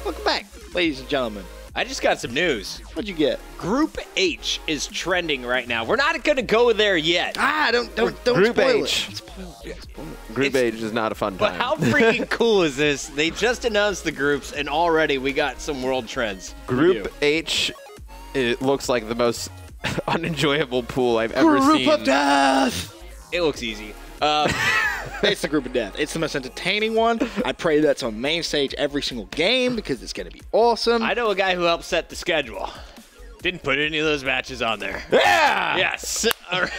Welcome back, ladies and gentlemen. I just got some news. What'd you get? Group H is trending right now. We're not going to go there yet. Don't Group spoil H. it. Spoil it. Group H is not a fun But time. how freaking cool is this? They just announced the groups, and already we got some world trends. Group H, it looks like the most unenjoyable pool I've ever seen. Group of death. It looks easy. It's the group of death. It's the most entertaining one. I pray that's on main stage every single game because it's going to be awesome. I know a guy who helped set the schedule. Didn't put any of those matches on there. Yeah! Yes. All right.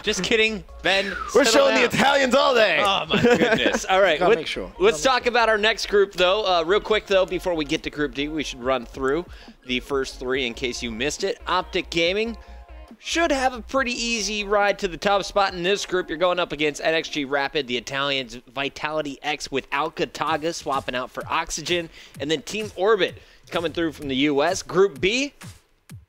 Just kidding, Ben. We're settle showing down. the Italians all day. Oh, my goodness. All right. Gotta make sure. Let's talk about our next group, though. Real quick, though, before we get to Group D, we should run through the first three in case you missed it. Optic Gaming should have a pretty easy ride to the top spot in this group. You're going up against NXG Rapid, the Italians, Vitality X with Alcataga swapping out for Oxygen, and then Team Orbit coming through from the U.S. Group B,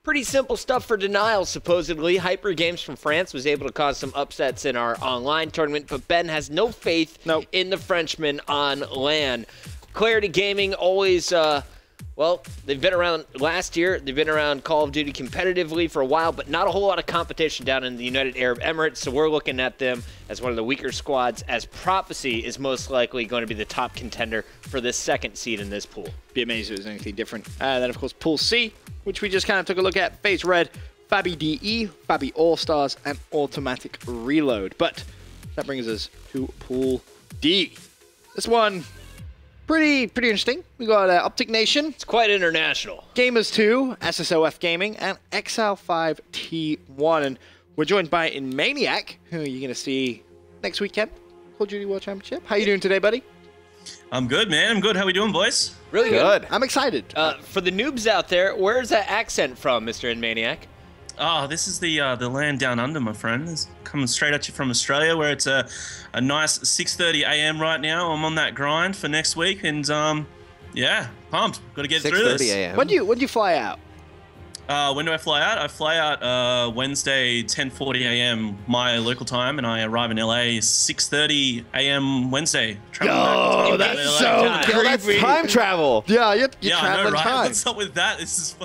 pretty simple stuff for Denial, supposedly. Hyper Games from France was able to cause some upsets in our online tournament, but Ben has no faith in the Frenchmen on LAN. Clarity Gaming always... well, they've been around last year. They've been around Call of Duty competitively for a while, but not a whole lot of competition down in the United Arab Emirates, so we're looking at them as one of the weaker squads, as Prophecy is most likely going to be the top contender for this second seed in this pool. Be amazed if it was anything different. Then, of course, Pool C, which we just kind of took a look at. FaZe Red, Fabi DE, Fabi All-Stars, and Automatic Reload. But that brings us to Pool D. This one... Pretty interesting. We got Optic Nation. It's quite international. Gamers 2, SSOF Gaming, and Exile 5 T1. And we're joined by Inmaniac, who you're going to see next weekend. Call of Duty World Championship. How you doing today, buddy? I'm good, man. I'm good. How we doing, boys? Really good. I'm excited. For the noobs out there, where's that accent from, Mr. Inmaniac? Oh, this is the land down under, my friend. It's coming straight at you from Australia, where it's a nice 6:30 a.m. right now. I'm on that grind for next week, and yeah, pumped. Got to get through this. 6:30 a.m. When do you fly out? When do I fly out? I fly out Wednesday, 10:40 a.m. my local time, and I arrive in LA 6:30 a.m. Wednesday. Oh, Back to that's LA. so Yo, that's time travel. Yeah, you're Yeah, I traveling know, right? time. What's up with that? This is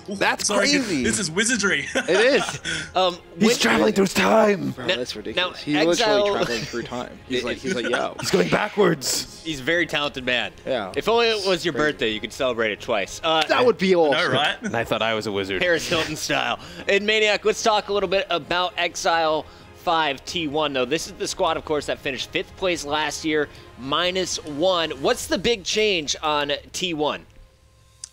That's crazy. This is wizardry. It is. He's traveling through time. Bro, Now- that's ridiculous. now, He's Exile- literally traveling through time. He's like, yo. He's going backwards. He's a very talented man. Yeah. If only it was your birthday, you could celebrate it twice. That would be awesome. No, right? And I thought I was a wizard. Paris Hilton style. And Maniac, let's talk a little bit about Exile 5 T1, though. This is the squad, of course, that finished 5th place last year, -1. What's the big change on T1?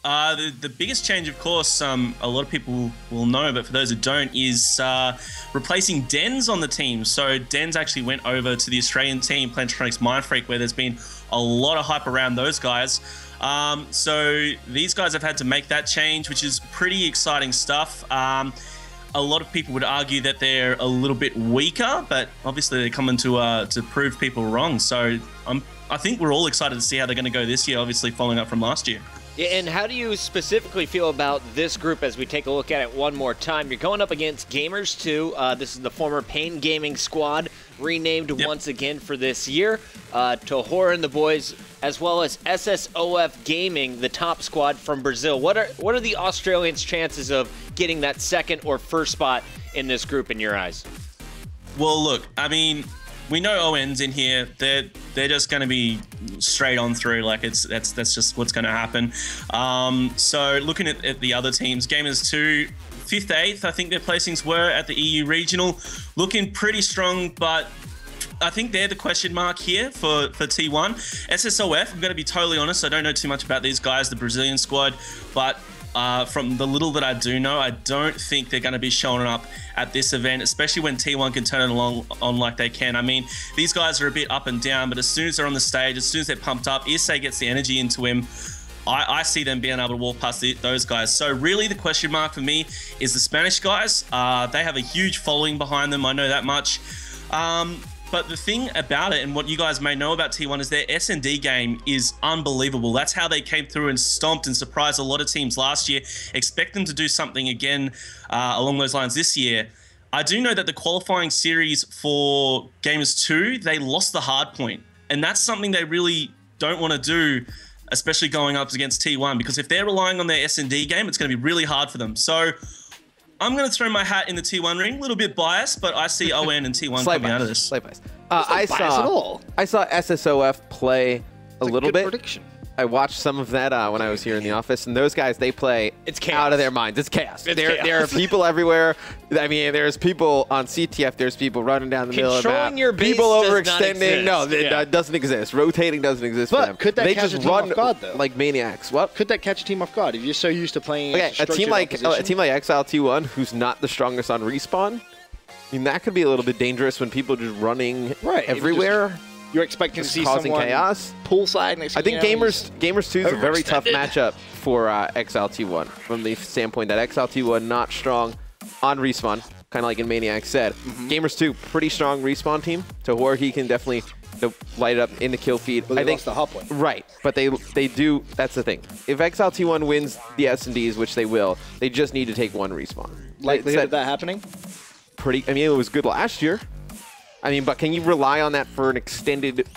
The biggest change, of course, a lot of people will know, but for those who don't, is replacing Dens on the team. So Dens actually went over to the Australian team, Plantronics Mindfreak, where there's been a lot of hype around those guys. So these guys have had to make that change, which is pretty exciting stuff. A lot of people would argue that they're a little bit weaker, but obviously they're coming to prove people wrong. So I think we're all excited to see how they're going to go this year, obviously following up from last year. Yeah, and how do you specifically feel about this group as we take a look at it one more time? You're going up against Gamers 2. This is the former Pain Gaming squad, renamed once again for this year. Tohor and the boys, as well as SSOF Gaming, the top squad from Brazil. What are the Australians' chances of getting that second or first spot in this group in your eyes? Well, look, I mean, we know Owen's in here. They're just going to be straight on through. Like that's just what's going to happen. So looking at the other teams, Gamers 2, 5th, 8th, I think their placings were at the EU Regional, looking pretty strong, but I think they're the question mark here for T1. SSOF, I'm going to be totally honest, I don't know too much about these guys, the Brazilian squad, but from the little that I do know, I don't think they're going to be showing up at this event, especially when T1 can turn it on like they can. I mean, these guys are a bit up and down, but as soon as they're on the stage, as soon as they're pumped up, Issei gets the energy into him, I see them being able to walk past those guys. So really the question mark for me is the Spanish guys. They have a huge following behind them, I know that much. But the thing about it, and what you guys may know about T1, is their S&D game is unbelievable. That's how they came through and stomped and surprised a lot of teams last year. Expect them to do something again along those lines this year. I do know that the qualifying series for Gamers 2, they lost the hard point. And that's something they really don't want to do especially going up against T1, because if they're relying on their S&D game, it's going to be really hard for them. So I'm going to throw my hat in the T1 ring. A little bit biased, but I see ON and T1 coming out of this. Slight bias. I saw SSOF play a little bit. Prediction. I watched some of that when I was here in the office, and those guys, they play out of their minds. It's chaos. There are people everywhere. I mean, there's people on CTF. There's people running down the middle of the map. Controlling your base people does not overextending. exist. No, it doesn't exist. Rotating doesn't exist for them. Could that they catch just a team run off guard, though? like maniacs. What? Could that catch a team off guard if you're so used to playing? Okay, a team like Exile T1, who's not the strongest on respawn. I mean, that could be a little bit dangerous when people just running everywhere. You're expecting to see causing someone chaos. Poolside next. I think Gamers 2 is a very tough overextended. matchup for Exile T1 from the standpoint that Exile T1 not strong on respawn, kind of like Inmaniac said. Gamers 2 pretty strong respawn team. Tahor, he can definitely light it up in the kill feed. Well, I think lost the hop one. Right, but they do. That's the thing. If Exile T1 wins the S&Ds, which they will, they just need to take one respawn. Likelihood of that happening? I mean, it was good last year. I mean, but can you rely on that for an extended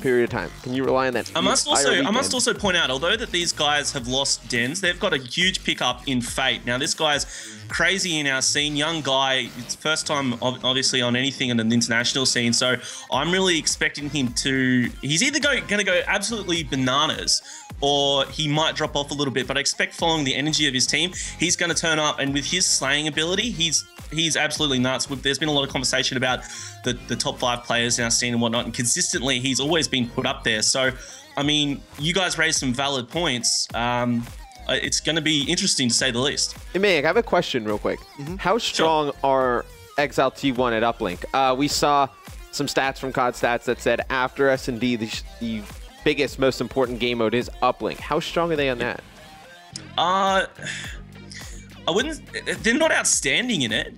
period of time? Can you rely on that? I must also point out, although that these guys have lost Dens, they've got a huge pickup in Fate. Now, this guy's crazy in our scene, young guy. It's first time, obviously, on anything in an international scene. So I'm really expecting him to. He's either going to go absolutely bananas, or he might drop off a little bit. But I expect, following the energy of his team, he's going to turn up, and with his slaying ability, he's absolutely nuts. There's been a lot of conversation about the top 5 players in our scene and whatnot, and consistently he's always been put up there. So, I mean, you guys raised some valid points. It's going to be interesting to say the least. Hey, Maniac, I have a question real quick. How strong are Exile T1 at uplink? We saw some stats from COD Stats that said after S&D, the biggest, most important game mode is uplink. How strong are they on that? I wouldn't. They're not outstanding in it.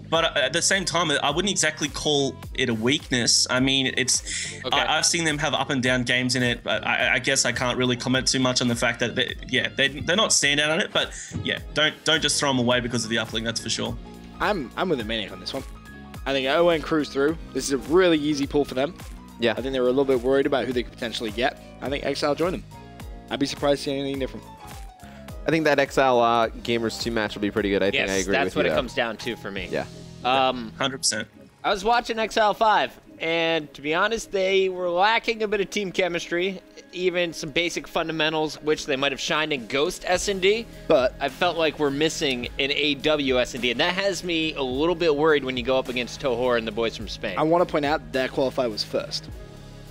But at the same time, I wouldn't exactly call it a weakness. I mean, it's. Okay. I've seen them have up and down games in it, but I guess I can't really comment too much on the fact that they're not standout on it. But yeah, don't just throw them away because of the uplink. That's for sure. I'm with the Maniac on this one. I think ON cruise through. This is a really easy pull for them. Yeah. I think they were a little bit worried about who they could potentially get. I think Exile join them. I'd be surprised to see anything different. I think that Exile Gamers 2 match will be pretty good. I think I agree with you. That's what it comes down to for me. Yeah. 100%. I was watching Exile 5, and to be honest, they were lacking a bit of team chemistry, even some basic fundamentals, which they might have shined in Ghost S&D, but I felt like we're missing an AW S&D, and that has me a little bit worried when you go up against Tahor and the boys from Spain. I want to point out that qualifier was first.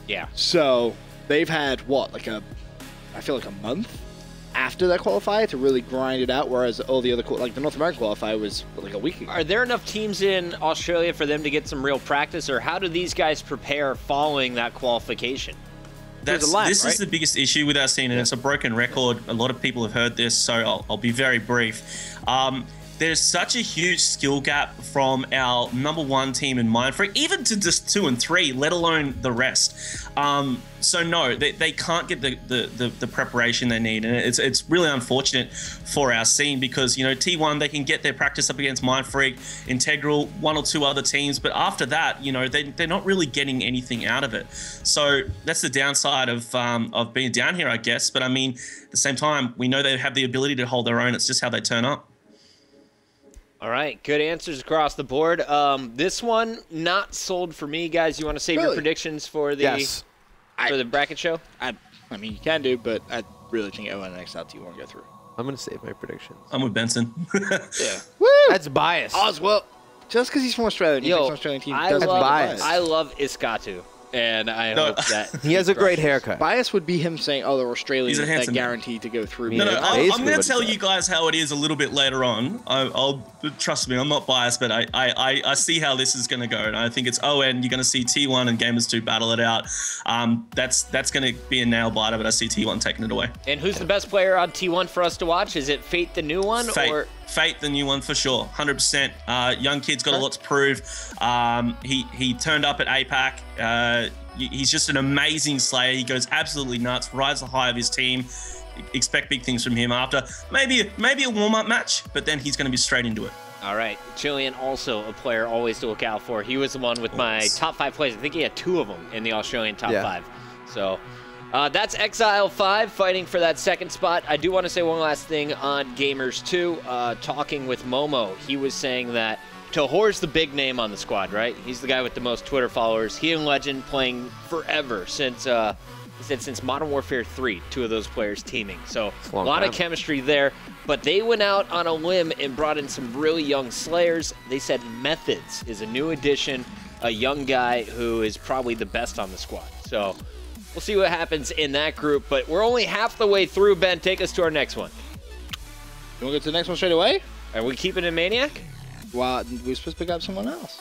Yeah. So they've had, I feel like a month after that qualifier to really grind it out, whereas all the other, like the North American qualifier was like a week ago. Are there enough teams in Australia for them to get some real practice, or how do these guys prepare following that qualification? This is the biggest issue with our scene, and it's a broken record. A lot of people have heard this, so I'll be very brief. There's such a huge skill gap from our #1 team in Mindfreak, even to just 2 and 3, let alone the rest. So no, they can't get the preparation they need, and it's really unfortunate for our scene because, you know, T1, they can get their practice up against Mindfreak, Integral, 1 or 2 other teams, but after that, you know, they're not really getting anything out of it. So that's the downside of being down here, I guess. But I mean, at the same time, we know they have the ability to hold their own. It's just how they turn up. All right, good answers across the board. This one, not sold for me, guys. You want to save your predictions for the for the bracket show? I mean, you can do, but I really think ON and Exile T won't go through. I'm going to save my predictions. I'm with Benson. Yeah. Woo! That's bias. Well, just because he's from Australia and he picks an Australian team doesn't mean bias. I love Iskatu. And I hope that he has a great haircut. Bias would be him saying, "Oh, they're Australians that guaranteed to go through." No, I'm going to tell you guys how it is a little bit later on. I'll trust me, I'm not biased, but I see how this is going to go, and I think it's ON. You're going to see T1 and Gamers 2 battle it out. That's going to be a nail biter, but I see T1 taking it away. And who's the best player on T1 for us to watch? Is it Fate, the new one, or Fate, the new one for sure, 100%. Young kid's got a lot to prove. He turned up at APAC. He's just an amazing slayer. He goes absolutely nuts, rides the high of his team. Expect big things from him after maybe a warm-up match, but then he's going to be straight into it. All right, Chilean, also a player always to look out for. He was the one with my top 5 plays. I think he had 2 of them in the Australian top 5. So That's Exile 5 fighting for that second spot. I do want to say one last thing on Gamers 2. Talking with Momo, he was saying that Tahor's the big name on the squad, right? He's the guy with the most Twitter followers. He and Legend playing forever since, he said since Modern Warfare 3, 2 of those players teaming. So a lot of chemistry there. But they went out on a limb and brought in some really young Slayers. They said Methods is a new addition, a young guy who is probably the best on the squad. So we'll see what happens in that group. But we're only half the way through. Ben, take us to our next one. You want to go to the next one straight away? Are we keeping Inmaniac? Well, we're supposed to pick up someone else.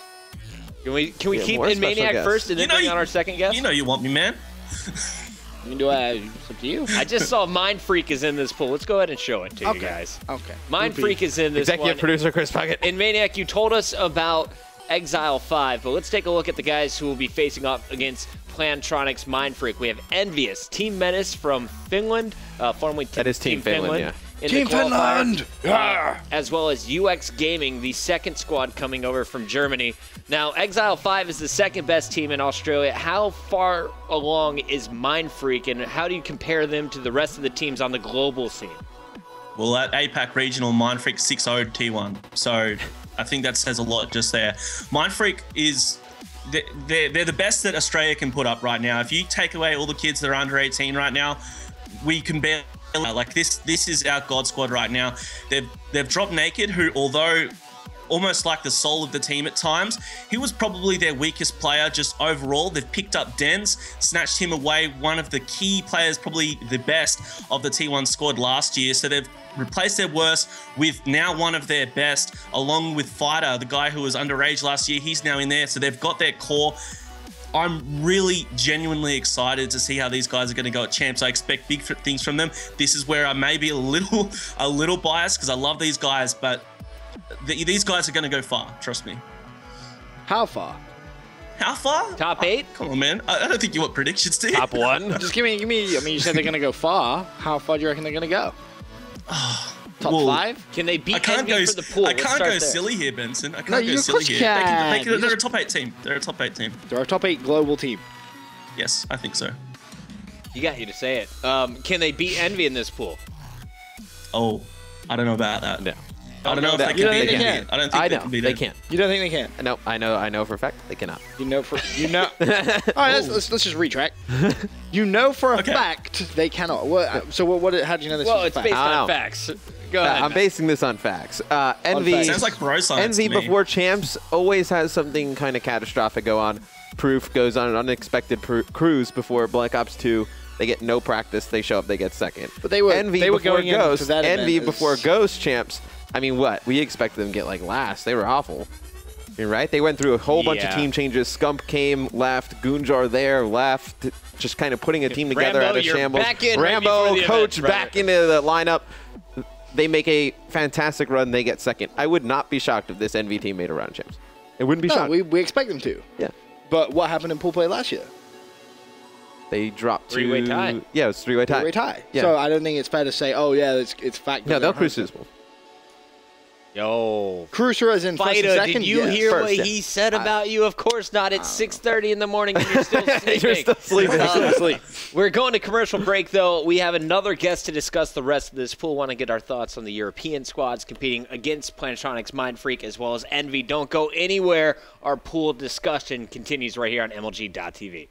Can we keep Inmaniac first and then bring on our second guest? You know you want me, man. You can do it. It's up to you. I just saw Mind Freak is in this pool. Let's go ahead and show it to you guys. Okay. Mind Freak is in this Executive producer Chris Puckett. Inmaniac, you told us about Exile 5, but let's take a look at the guys who will be facing off against Plantronics Mind Freak. We have Envious, Team Menace from Finland, formerly That is Team Finland, yeah. Team Finland! Yeah. As well as UX Gaming, the second squad coming over from Germany. Now, Exile 5 is the second best team in Australia. How far along is Mind Freak, and how do you compare them to the rest of the teams on the global scene? Well, at APAC Regional, Mind Freak 6-0 T1. So I think that says a lot just there. Mind Freak is... They're the best that Australia can put up right now. If you take away all the kids that are under 18 right now, we can barely... Like this is our God squad right now. They've dropped Naked, who although almost like the soul of the team at times, he was probably their weakest player just overall. They've picked up Dens, snatched him away, one of the key players, probably the best of the T1 squad last year. So they've replaced their worst with now one of their best, along with Fighter, the guy who was underage last year. He's now in there. So they've got their core. I'm really genuinely excited to see how these guys are going to go at champs. I expect big things from them. This is where I may be a little biased because I love these guys, but these guys are going to go far. Trust me. How far? How far? Top 8? Come on, man. I don't think you want predictions, do you? Top 1? Just give me. I mean, you said they're going to go far. How far do you reckon they're going to go? Top 5? Can they beat Envy for the pool? I can't go silly here, Benson. I can't go of silly course here. you can. They're a top 8 team. They're a top 8 team. They're a top 8 global team. Yes, I think so. You got you to say it. Can they beat Envy in this pool? Oh, I don't know about that. No. I don't know if they You can don't beat think they Envy. can? I don't think I they know can beat they it. can't. You don't think they can? No, I know for a fact they cannot. You know. All right, let's just retract. You know for a fact they cannot. So what? How do you know this? Well, is it's a fact? based on facts. Go ahead. I'm basing this on facts. Envy facts. Sounds like bro science Envy to me. before champs always has something kind of catastrophic go on. Proof goes on an unexpected cruise before Black Ops 2. They get no practice. They show up. They get second. But they were going Ghost. into that Envy event before as- Ghost champs. I mean, what? We expected them to get like last. They were awful. You're right. They went through a whole bunch of team changes. Scump came, left. Goonjar there, left. Just kind of putting a team together Rambo, out of you're shambles. back in right Rambo, before the coach, event, back into the lineup. They make a fantastic run. They get second. I would not be shocked if this Envy team made a run of champs. It wouldn't be No, shocked. we expect them to. Yeah. But what happened in pool play last year? They dropped to... Three-way tie. Yeah, it was three-way tie. Three-way tie. Yeah. So I don't think it's fair to say, oh yeah, it's fact. No, they'll cruise to this pool. Yo. Cruiser as in first and Fighter, second? did you Yes. hear First, what yeah. he said about you? Of course not. It's 6:30 in the morning and you're still sleeping. You're still sleeping. We're going to commercial break, though. We have another guest to discuss the rest of this pool. Want to get our thoughts on the European squads competing against Plantronics Mind Freak as well as Envy. Don't go anywhere. Our pool discussion continues right here on MLG.TV.